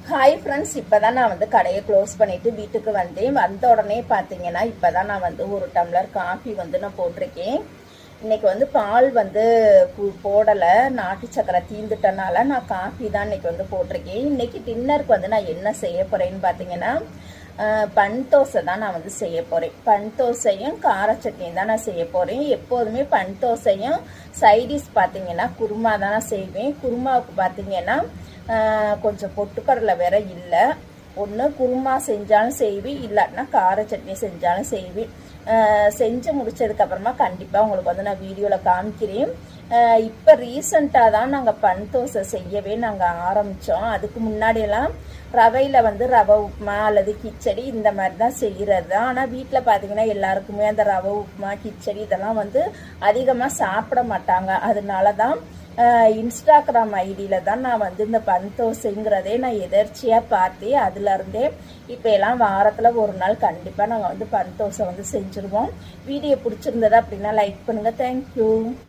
Hi friends, இப்போ தான் நான் வந்து கடையை க்ளோஸ் பண்ணிவிட்டு வீட்டுக்கு வந்தேன். வந்த உடனே பார்த்தீங்கன்னா இப்போ தான் நான் வந்து ஒரு டம்ளர் காஃபி வந்து நான் போட்டிருக்கேன். இன்றைக்கி வந்து பால் வந்து போடலை, நாட்டு சக்கரை தீந்துட்டனால நான் காஃபி தான் இன்றைக்கி வந்து போட்டிருக்கேன். இன்றைக்கி டின்னருக்கு வந்து நான் என்ன செய்ய போகிறேன்னு பார்த்தீங்கன்னா பன் தோசை தான் நான் வந்து செய்ய போகிறேன். பன் தோசையும் கார சட்னியும் தான் நான் செய்ய போகிறேன். எப்போதுமே பன் தோசையும் சைடிஷ் பார்த்தீங்கன்னா குருமா தான் நான் செய்வேன். குருமாவுக்கு பார்த்தீங்கன்னா கொஞ்சம் பொட்டுக்கடலை வேற இல்லை. ஒன்று குருமா செஞ்சாலும் செய்வேன், இல்லாட்டினா கார சட்னி செஞ்சாலும் செய்வேன். செஞ்சு முடிச்சதுக்கப்புறமா கண்டிப்பாக உங்களுக்கு வந்து நான் வீடியோவில் காமிக்கிறேன். இப்போ ரீசண்டாக தான் நாங்கள் பன் தோசை செய்யவே நாங்கள் ஆரம்பித்தோம். அதுக்கு முன்னாடியெல்லாம் ரவையில் வந்து ரவை உப்புமா அல்லது கிச்சடி இந்த மாதிரி தான் செய்கிறது தான். ஆனால் வீட்டில் பார்த்தீங்கன்னா எல்லாருக்குமே அந்த ரவை உப்புமா கிச்சடி இதெல்லாம் வந்து அதிகமாக சாப்பிட மாட்டாங்க. அதனால தான் இன்ஸ்டாகிராம் ஐடியில் தான் நான் வந்து இந்த பன் தோசைங்கிறதே நான் எதர்ச்சியாக பார்த்தேன். அதுலேருந்தே இப்போ எல்லாம் வாரத்தில் ஒரு நாள் கண்டிப்பாக நாங்கள் வந்து பன் தோசை வந்து செஞ்சுருவோம். வீடியோ பிடிச்சிருந்தது அப்படின்னா லைக் பண்ணுங்கள். தேங்க்யூ.